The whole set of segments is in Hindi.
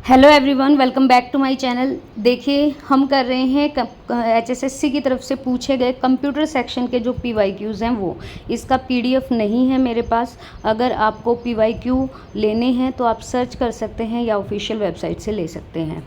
Hello everyone, welcome back to my channel. देखिए, हम कर रहे हैं एचएसएससी की तरफ से पूछे गए कंप्यूटर सेक्शन के जो पीवाईक्यूज़ हैं वो। इसका पीडीएफ नहीं है मेरे पास। अगर आपको पीवाईक्यू लेने हैं तो आप सर्च कर सकते हैं या ऑफिशियल वेबसाइट से ले सकते हैं।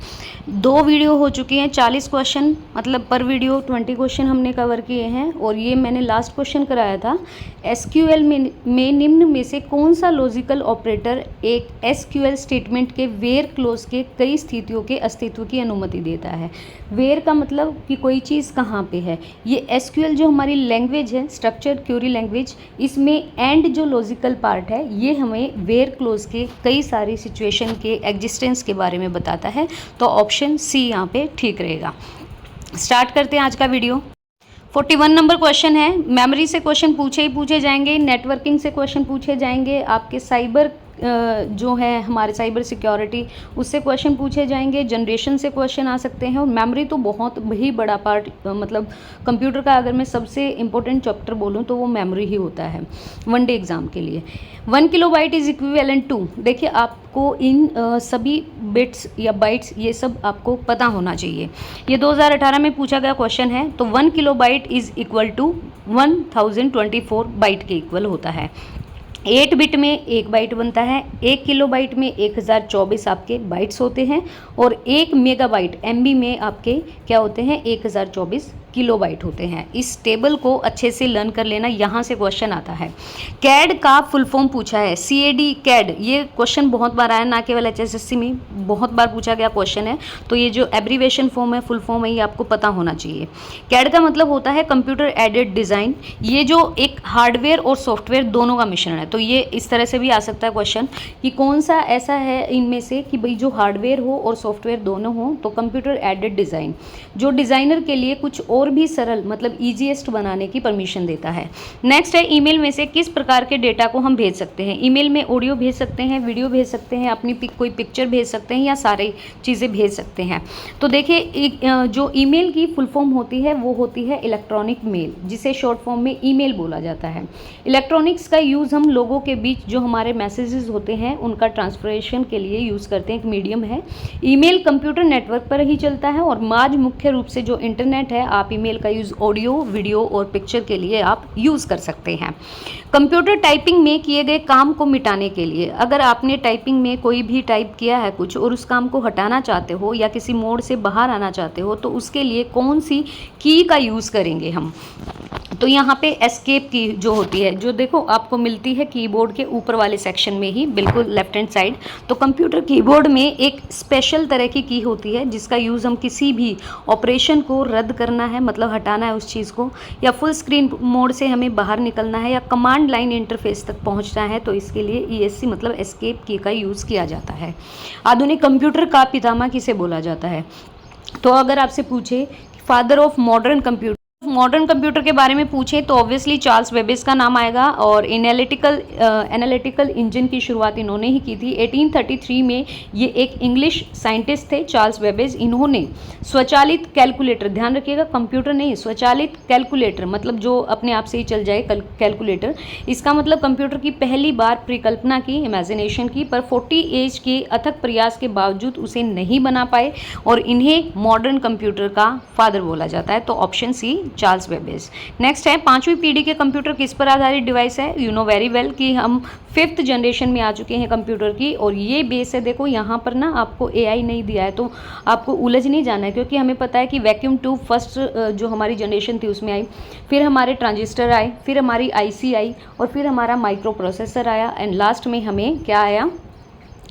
2 वीडियो हो चुकी हैं, 40 क्वेश्चन, मतलब पर वीडियो 20 क्वेश्चन हमने कवर किए हैं। और ये मैंने लास्ट क्वेश्चन कराया था, एसक्यूएल में निम्न में से कौन सा लॉजिकल ऑपरेटर एक एसक्यूएल स्टेटमेंट के वेयर क्लोज के कई स्थितियों के अस्तित्व की अनुमति देता है। वेयर का मतलब कि कोई चीज़ कहाँ पे है। ये एसक्यूएल जो हमारी लैंग्वेज है, स्ट्रक्चर्ड क्वेरी लैंग्वेज, इसमें एंड जो लॉजिकल पार्ट है ये हमें वेयर क्लोज के कई सारी सिचुएशन के एग्जिस्टेंस के बारे में बताता है। तो ऑप्शन सी यहाँ पे ठीक रहेगा। स्टार्ट करते हैं आज का वीडियो। 41 नंबर क्वेश्चन है। मेमोरी से क्वेश्चन पूछे जाएंगे, नेटवर्किंग से क्वेश्चन पूछे जाएंगे, आपके साइबर जो है हमारे साइबर सिक्योरिटी उससे क्वेश्चन पूछे जाएंगे, जनरेशन से क्वेश्चन आ सकते हैं। और मेमोरी तो बहुत ही बड़ा पार्ट, मतलब कंप्यूटर का अगर मैं सबसे इम्पोर्टेंट चैप्टर बोलूँ तो वो मेमोरी ही होता है वनडे एग्ज़ाम के लिए। 1 किलोबाइट इज़ इक्विवेलेंट टू, देखिए आपको इन सभी बिट्स या बाइट्स ये सब आपको पता होना चाहिए। ये 2018 में पूछा गया क्वेश्चन है। तो 1 kilobyte is equal to 1024 byte के इक्वल होता है। 8 बिट में 1 बाइट बनता है। 1 किलोबाइट में 1024 आपके बाइट्स होते हैं। और 1 मेगाबाइट एमबी में आपके क्या होते हैं, 1024 किलोबाइट होते हैं। इस टेबल को अच्छे से लर्न कर लेना, यहाँ से क्वेश्चन आता है। कैड का फुल फॉर्म पूछा है, सीएडी कैड, ये क्वेश्चन बहुत बार आया, ना केवल एचएसएससी में, बहुत बार पूछा गया क्वेश्चन है। तो ये जो एब्रीवेशन फॉर्म है, फुल फॉर्म है, ये आपको पता होना चाहिए। कैड का मतलब होता है कंप्यूटर एडेड डिज़ाइन। ये जो एक हार्डवेयर और सॉफ्टवेयर दोनों का मिश्रण है। तो ये इस तरह से भी आ सकता है क्वेश्चन कि कौन सा ऐसा है इनमें से कि भाई जो हार्डवेयर हो और सॉफ्टवेयर दोनों हो, तो कंप्यूटर एडेड डिज़ाइन जो डिज़ाइनर के लिए कुछ और भी सरल, मतलब ईजीएस्ट बनाने की परमिशन देता है। नेक्स्ट है, ईमेल में से किस प्रकार के डेटा को हम भेज सकते हैं। ईमेल में ऑडियो भेज सकते हैं, वीडियो भेज सकते हैं, अपनी कोई पिक्चर भेज सकते हैं, या सारी चीज़ें भेज सकते हैं। तो देखिए, जो ईमेल की फुल फॉर्म होती है वो होती है इलेक्ट्रॉनिक मेल, जिसे शॉर्ट फॉर्म में ईमेल बोला जाता है। इलेक्ट्रॉनिक्स का यूज़ हम लोगों के बीच जो हमारे मैसेजेस होते हैं उनका ट्रांसफरेशन के लिए यूज़ करते हैं, एक मीडियम है। ईमेल कंप्यूटर नेटवर्क पर ही चलता है। और आज मुख्य रूप से जो इंटरनेट है, आप ईमेल का यूज़ ऑडियो, वीडियो और पिक्चर के लिए आप यूज़ कर सकते हैं। कंप्यूटर टाइपिंग में किए गए काम को मिटाने के लिए, अगर आपने टाइपिंग में कोई भी टाइप किया है कुछ और उस काम को हटाना चाहते हो या किसी मोड से बाहर आना चाहते हो, तो उसके लिए कौन सी की का यूज़ करेंगे हम। तो यहाँ पे एस्केप की जो होती है, जो देखो आपको मिलती है कीबोर्ड के ऊपर वाले सेक्शन में ही, बिल्कुल लेफ्ट हैंड साइड। तो कंप्यूटर कीबोर्ड में एक स्पेशल तरह की होती है जिसका यूज़ हम किसी भी ऑपरेशन को रद्द करना है, मतलब हटाना है उस चीज़ को, या फुल स्क्रीन मोड से हमें बाहर निकलना है, या कमांड लाइन इंटरफेस तक पहुँचना है, तो इसके लिए ESC मतलब एस्केप की का यूज़ किया जाता है। आधुनिक कंप्यूटर का पितामह किसे बोला जाता है। तो अगर आपसे पूछे फादर ऑफ मॉडर्न कंप्यूटर के बारे में पूछे तो ऑब्वियसली चार्ल्स बेबेज का नाम आएगा। और एनालिटिकल इंजन की शुरुआत इन्होंने ही की थी 1833 में। ये एक इंग्लिश साइंटिस्ट थे चार्ल्स बेबेज। इन्होंने स्वचालित कैलकुलेटर, ध्यान रखिएगा कंप्यूटर नहीं, स्वचालित कैलकुलेटर, मतलब जो अपने आप से ही चल जाए कैलकुलेटर, इसका मतलब कंप्यूटर की पहली बार परिकल्पना की, इमेजिनेशन की, पर 40 एज के अथक प्रयास के बावजूद उसे नहीं बना पाए, और इन्हें मॉडर्न कंप्यूटर का फादर बोला जाता है। तो option C, Charles Babbage. Next है, 5वीं पीढ़ी के कंप्यूटर किस पर आधारित डिवाइस है। यू नो वेरी वेल कि हम 5th जनरेशन में आ चुके हैं कंप्यूटर की, और ये बेस है। देखो यहाँ पर ना आपको AI नहीं दिया है तो आपको उलझ नहीं जाना है, क्योंकि हमें पता है कि वैक्यूम ट्यूब फर्स्ट जो हमारी जनरेशन थी उसमें आई, फिर हमारे ट्रांजिस्टर आए, फिर हमारी IC आई, और फिर हमारा माइक्रो प्रोसेसर आया, एंड लास्ट में हमें क्या आया,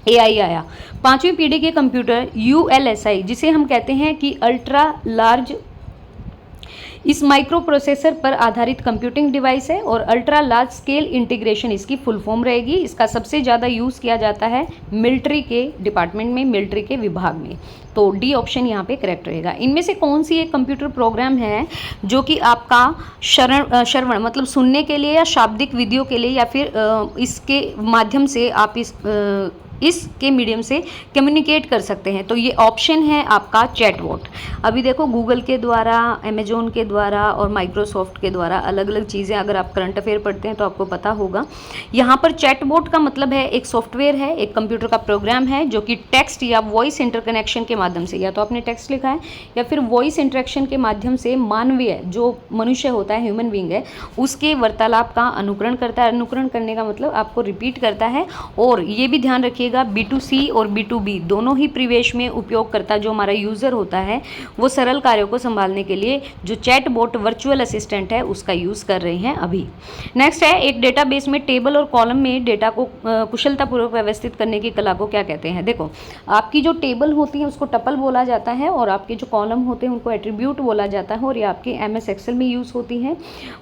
AI आया। 5वीं पीढ़ी के कंप्यूटर ULSI, जिसे हम कहते हैं कि अल्ट्रा लार्ज, इस माइक्रो प्रोसेसर पर आधारित कंप्यूटिंग डिवाइस है, और अल्ट्रा लार्ज स्केल इंटीग्रेशन इसकी फुल फॉर्म रहेगी। इसका सबसे ज़्यादा यूज़ किया जाता है मिलिट्री के डिपार्टमेंट में, मिलिट्री के विभाग में। तो डी ऑप्शन यहाँ पे करेक्ट रहेगा। इनमें से कौन सी एक कंप्यूटर प्रोग्राम है जो कि आपका श्रवण मतलब सुनने के लिए, या शाब्दिक वीडियो के लिए, या फिर इसके माध्यम से आप इस इसके मीडियम से कम्युनिकेट कर सकते हैं। तो ये ऑप्शन है आपका चैटबॉट। अभी देखो गूगल के द्वारा, अमेजोन के द्वारा और माइक्रोसॉफ्ट के द्वारा अलग अलग चीज़ें, अगर आप करंट अफेयर पढ़ते हैं तो आपको पता होगा। यहाँ पर चैटबॉट का मतलब है एक सॉफ्टवेयर है, एक कंप्यूटर का प्रोग्राम है जो कि टेक्स्ट या वॉइस इंटरकनेक्शन के माध्यम से, या तो आपने टेक्स्ट लिखा है या फिर वॉइस इंटरेक्शन के माध्यम से मानवीय जो मनुष्य होता है, ह्यूमन बीइंग है, उसके वार्तालाप का अनुकरण करता है। अनुकरण करने का मतलब आपको रिपीट करता है। और ये भी ध्यान रखिएगा, B2C और B2B दोनों ही परिवेश में उपयोगकर्ता जो हमारा यूज़र होता है वो सरल कार्यों को संभालने के लिए जो चैटबॉट वर्चुअल असिस्टेंट है उसका यूज़ कर रहे हैं अभी। नेक्स्ट है, एक डेटाबेस में टेबल और कॉलम में डेटा को कुशलतापूर्वक व्यवस्थित करने की कला को क्या कहते हैं। देखो, आपकी जो टेबल होती है उसको टपल बोला जाता है, और आपके जो कॉलम होते हैं उनको एट्रीब्यूट बोला जाता है, और ये आपके MS एक्सेल में यूज़ होती हैं।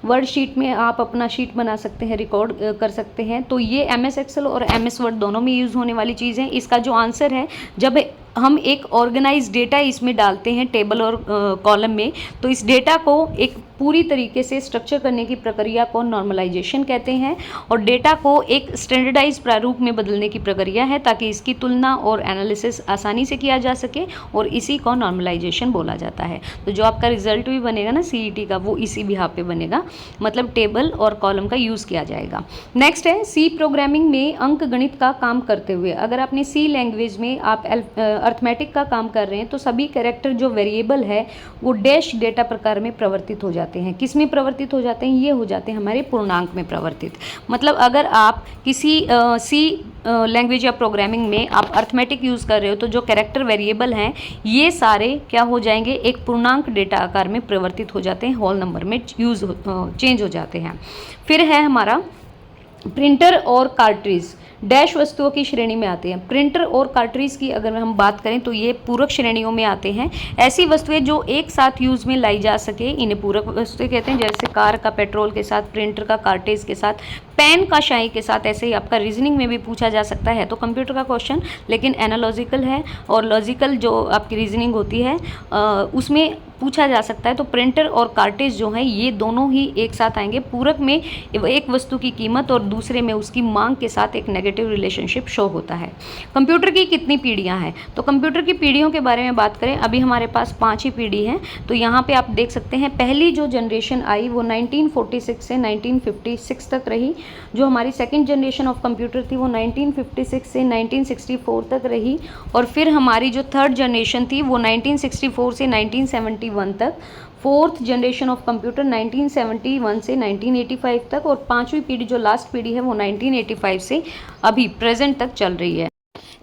वर्ड शीट में आप अपना शीट बना सकते हैं, रिकॉर्ड कर सकते हैं। तो ये MS एक्सेल और MS वर्ड दोनों में यूज़ होने वाली चीज़ है। इसका जो आंसर है, जब हम एक ऑर्गेनाइज डेटा इसमें डालते हैं टेबल और कॉलम में, तो इस डेटा को एक पूरी तरीके से स्ट्रक्चर करने की प्रक्रिया को नॉर्मलाइजेशन कहते हैं, और डेटा को एक स्टैंडर्डाइज प्रारूप में बदलने की प्रक्रिया है ताकि इसकी तुलना और एनालिसिस आसानी से किया जा सके, और इसी को नॉर्मलाइजेशन बोला जाता है। तो जो आपका रिजल्ट भी बनेगा ना CET का, वो इसी बिहाफ पे बनेगा, मतलब टेबल और कॉलम का यूज़ किया जाएगा। नेक्स्ट है, C प्रोग्रामिंग में अंक गणित का काम करते हुए, अगर आपने C लैंग्वेज में आप अर्थमेटिक का काम कर रहे हैं तो सभी कैरेक्टर जो वेरिएबल है वो डैश डेटा प्रकार में प्रवर्तित हो जाते हैं। किस में प्रवर्तित हो जाते हैं? ये हो जाते हैं हमारे पूर्णांक में प्रवर्तित। मतलब अगर आप किसी C लैंग्वेज या प्रोग्रामिंग में आप अर्थमेटिक यूज़ कर रहे हो तो जो कैरेक्टर वेरिएबल हैं ये सारे क्या हो जाएंगे, एक पूर्णांक डेटा आकार में प्रवर्तित हो जाते हैं, होल नंबर में चेंज हो जाते हैं। फिर है हमारा प्रिंटर और कार्ट्रिज, डैश वस्तुओं की श्रेणी में आते हैं। प्रिंटर और कार्ट्रिज की अगर हम बात करें तो ये पूरक श्रेणियों में आते हैं। ऐसी वस्तुएं जो एक साथ यूज़ में लाई जा सके इन्हें पूरक वस्तुएं कहते हैं, जैसे कार का पेट्रोल के साथ, प्रिंटर का कार्ट्रिज के साथ, पेन का स्याही के साथ। ऐसे ही आपका रीजनिंग में भी पूछा जा सकता है, तो कंप्यूटर का क्वेश्चन लेकिन एनालॉजिकल है, और लॉजिकल जो आपकी रीजनिंग होती है उसमें पूछा जा सकता है। तो प्रिंटर और कार्ट्रिज जो है ये दोनों ही एक साथ आएंगे। पूरक में एक वस्तु की कीमत और दूसरे में उसकी मांग के साथ एक नेगेटिव रिलेशनशिप शो होता है। कंप्यूटर की कितनी पीढ़ियां हैं? तो कंप्यूटर की पीढ़ियों के बारे में बात करें, अभी हमारे पास 5 ही पीढ़ी हैं। तो यहाँ पे आप देख सकते हैं पहली जो जनरेशन आई वो 1946 से 1956 तक रही। जो हमारी सेकेंड जनरेशन ऑफ कंप्यूटर थी वो 1956 से 1964 तक रही। और फिर हमारी जो थर्ड जनरेशन थी वो 1964 से 1971 तक। फोर्थ जनरेशन ऑफ कंप्यूटर 1971 से 1985 तक। और पांचवी पीढ़ी जो लास्ट पीढ़ी है वो 1985 से अभी प्रेजेंट तक चल रही है।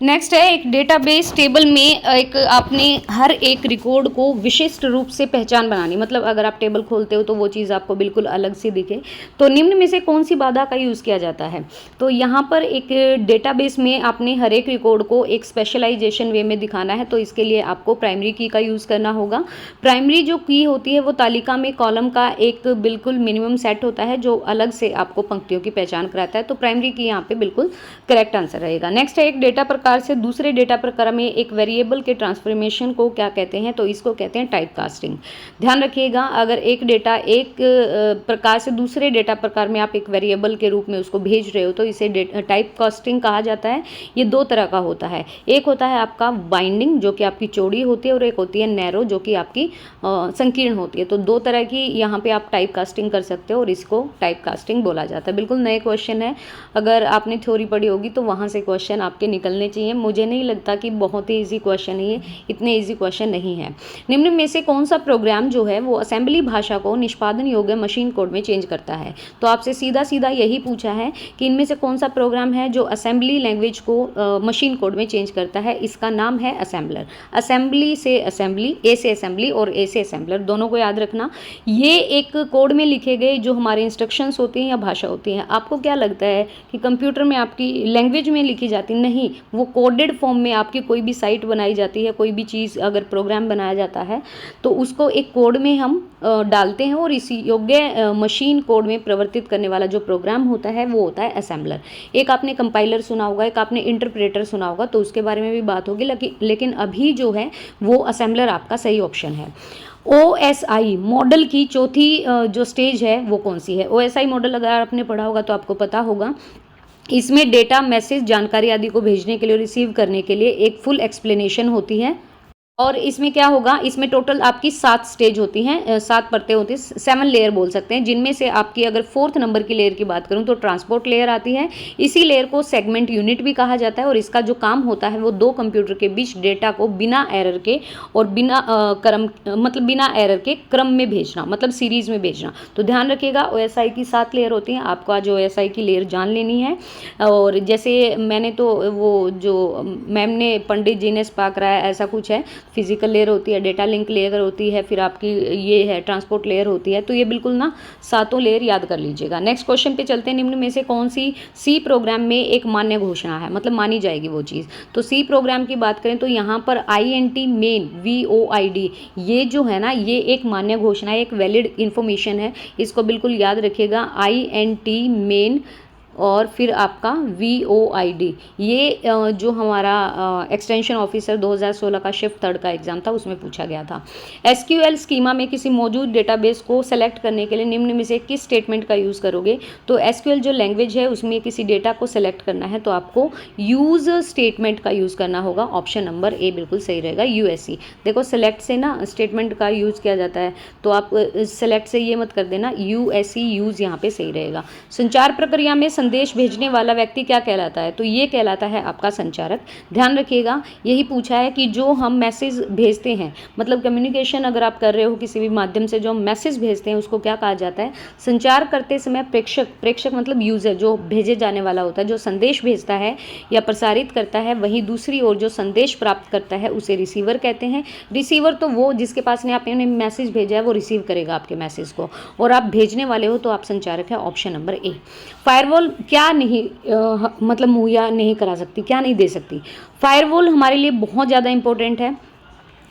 नेक्स्ट है, एक डेटाबेस टेबल में एक आपने हर एक रिकॉर्ड को विशिष्ट रूप से पहचान बनानी, मतलब अगर आप टेबल खोलते हो तो वो चीज़ आपको बिल्कुल अलग सी दिखे। तो निम्न में से कौन सी बाधा का यूज़ किया जाता है? तो यहाँ पर एक डेटाबेस में आपने हर एक रिकॉर्ड को एक स्पेशलाइजेशन वे में दिखाना है, तो इसके लिए आपको प्राइमरी की का यूज़ करना होगा। प्राइमरी जो की होती है वो तालिका में कॉलम का एक बिल्कुल मिनिमम सेट होता है जो अलग से आपको पंक्तियों की पहचान कराता है। तो प्राइमरी की यहाँ पे बिल्कुल करेक्ट आंसर रहेगा। नेक्स्ट है, एक डेटा प्रकार से दूसरे डेटा प्रकार में एक वेरिएबल के ट्रांसफॉर्मेशन को क्या कहते हैं? तो इसको कहते हैं टाइप कास्टिंग। ध्यान रखिएगा, अगर एक डेटा एक प्रकार से दूसरे डेटा प्रकार में आप एक वेरिएबल के रूप में उसको भेज रहे हो तो इसे टाइप कास्टिंग कहा जाता है। ये दो तरह का होता है, एक होता है आपका बाइंडिंग जो कि आपकी चौड़ी होती है, और एक होती है नैरो जो कि आपकी संकीर्ण होती है। तो दो तरह की यहाँ पे आप टाइप कास्टिंग कर सकते हो और इसको टाइप कास्टिंग बोला जाता है। बिल्कुल नए क्वेश्चन है, अगर आपने थ्योरी पढ़ी होगी तो वहाँ से क्वेश्चन आपके निकलने चाहिए। मुझे नहीं लगता कि बहुत ही ईजी क्वेश्चन है, ये इतने ईजी क्वेश्चन नहीं है। निम्न में से कौन सा प्रोग्राम जो है वो असेंबली भाषा को निष्पादन योग्य मशीन कोड में चेंज करता है? तो आपसे सीधा सीधा यही पूछा है कि इनमें से कौन सा प्रोग्राम है जो असेंबली लैंग्वेज को मशीन कोड में चेंज करता है? इसका नाम है असेंबलर। असेंबली से असेंबली, ए से असेंबली और ए से असेंबलर, दोनों को याद रखना। ये एक कोड में लिखे गए जो हमारे इंस्ट्रक्शंस होती हैं या भाषा होती हैं। आपको क्या लगता है कि कंप्यूटर में आपकी लैंग्वेज में लिखी जाती? नहीं, वो कोडेड फॉर्म में आपकी कोई भी साइट बनाई जाती है, कोई भी चीज़ अगर प्रोग्राम बनाया जाता है तो उसको एक कोड में हम डालते हैं, और इसी योग्य मशीन कोड में परिवर्तित करने वाला जो प्रोग्राम होता है वो होता है असेंबलर। एक आपने कंपाइलर सुना होगा, एक आपने इंटरप्रेटर सुना होगा, तो उसके बारे में भी बात होगी, लेकिन अभी जो है वो असेंबलर आपका सही ऑप्शन है। OSI मॉडल की चौथी जो स्टेज है वो कौन सी है? OSI मॉडल अगर आपने पढ़ा होगा तो आपको पता होगा इसमें डेटा, मैसेज, जानकारी आदि को भेजने के लिए, रिसीव करने के लिए एक फुल एक्सप्लेनेशन होती है। और इसमें क्या होगा, इसमें टोटल आपकी 7 स्टेज होती हैं, 7 परतें होती हैं, 7 लेयर बोल सकते हैं, जिनमें से आपकी अगर 4th नंबर की लेयर की बात करूं तो ट्रांसपोर्ट लेयर आती है। इसी लेयर को सेगमेंट यूनिट भी कहा जाता है और इसका जो काम होता है वो 2 कंप्यूटर के बीच डेटा को बिना एरर के और बिना एरर के क्रम में भेजना, मतलब सीरीज में भेजना। तो ध्यान रखिएगा, OSI की 7 लेयर होती हैं, आपको आज OSI की लेयर जान लेनी है। और जैसे मैंने तो वो जो मैम ने पंडित जी ने स्पा कराया ऐसा कुछ है, फिजिकल लेयर होती है, डेटा लिंक लेयर होती है, फिर आपकी ये है ट्रांसपोर्ट लेयर होती है। तो ये बिल्कुल ना 7 लेयर याद कर लीजिएगा। नेक्स्ट क्वेश्चन पे चलते हैं। निम्न में से कौन सी सी प्रोग्राम में एक मान्य घोषणा है, मतलब मानी जाएगी वो चीज़। तो सी प्रोग्राम की बात करें तो यहाँ पर INT मेन VOID ये जो है ना, ये एक मान्य घोषणा है, एक वैलिड इंफॉर्मेशन है, इसको बिल्कुल याद रखिएगा। INT मेन और फिर आपका VOID ये जो हमारा एक्सटेंशन ऑफिसर 2016 का शिफ्ट 3rd का एग्जाम था उसमें पूछा गया था। SQL स्कीमा में किसी मौजूद डेटाबेस को सेलेक्ट करने के लिए निम्न में से किस स्टेटमेंट का यूज़ करोगे। तो SQL जो लैंग्वेज है उसमें किसी डेटा को सेलेक्ट करना है तो आपको यूज़ स्टेटमेंट का यूज़ करना होगा। ऑप्शन नंबर ए बिल्कुल सही रहेगा, USE। देखो सेलेक्ट से ना स्टेटमेंट का यूज़ किया जाता है, तो आप सेलेक्ट से ये मत कर देना, USE यूज़ यहाँ पे सही रहेगा। संचार प्रक्रिया में संदेश भेजने वाला व्यक्ति क्या कहलाता है। तो ये कहलाता है आपका संचारक। ध्यान रखिएगा, यही पूछा है कि जो हम मैसेज भेजते हैं, मतलब कम्युनिकेशन अगर आप कर रहे हो किसी भी माध्यम से, जो हम मैसेज भेजते हैं उसको क्या कहा जाता है। संचार करते समय प्रेषक मतलब यूज़र, जो भेजे जाने वाला होता है, जो संदेश भेजता है या प्रसारित करता है, वहीं दूसरी ओर जो संदेश प्राप्त करता है उसे रिसीवर कहते हैं। रिसीवर तो वो जिसके पास ने आपने मैसेज भेजा है वो रिसीव करेगा आपके मैसेज को, और आप भेजने वाले हो तो आप संचारक है। Option number A. फायरवॉल क्या नहीं मतलब मुहैया नहीं करा सकती, क्या नहीं दे सकती। फायरवॉल हमारे लिए बहुत ज़्यादा इंपॉर्टेंट है।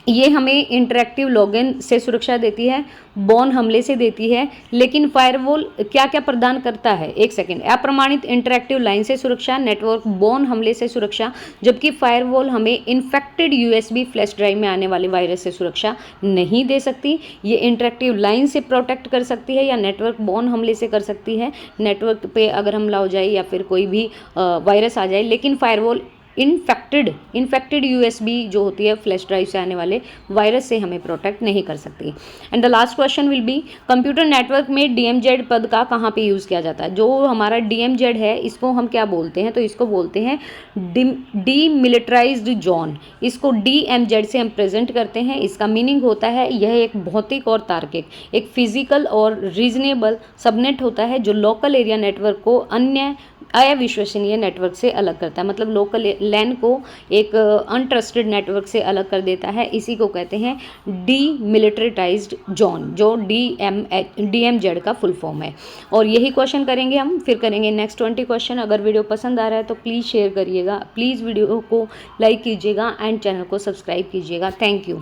ये हमें इंटरैक्टिव लॉगिन से सुरक्षा देती है, बॉर्न हमले से देती है, लेकिन फायरवॉल क्या क्या प्रदान करता है। एक सेकेंड। अप्रमाणित इंटरैक्टिव लाइन से सुरक्षा, नेटवर्क बॉर्न हमले से सुरक्षा, जबकि फायरवॉल हमें इन्फेक्टेड USB फ्लैश ड्राइव में आने वाले वायरस से सुरक्षा नहीं दे सकती। ये इंटरैक्टिव लाइन से प्रोटेक्ट कर सकती है या नेटवर्क बॉर्न हमले से कर सकती है, नेटवर्क पे अगर हमला हो जाए या फिर कोई भी वायरस आ जाए। लेकिन फायरवॉल इन्फेक्टेड USB जो होती है फ्लैश ड्राइव से आने वाले वायरस से हमें प्रोटेक्ट नहीं कर सकती। And the last question will be, computer network में DMZ पद का कहाँ पे यूज़ किया जाता है। जो हमारा DMZ है इसको हम क्या बोलते हैं, तो इसको बोलते हैं डीमिलिटराइज्ड जोन। इसको DMZ से हम प्रेजेंट करते हैं। इसका मीनिंग होता है यह एक भौतिक और तार्किक, एक फिजिकल और रीजनेबल सबनेट होता है जो लोकल एरिया नेटवर्क को अन्य अविश्वसनीय नेटवर्क से अलग करता है। मतलब लोकल लैन को एक अनट्रस्टेड नेटवर्क से अलग कर देता है। इसी को कहते हैं डीमिलिटराइज्ड जोन, जो DMZ का फुल फॉर्म है। और यही क्वेश्चन करेंगे हम, फिर करेंगे नेक्स्ट 20 क्वेश्चन। अगर वीडियो पसंद आ रहा है तो प्लीज़ शेयर करिएगा, प्लीज़ वीडियो को लाइक कीजिएगा एंड चैनल को सब्सक्राइब कीजिएगा। Thank you.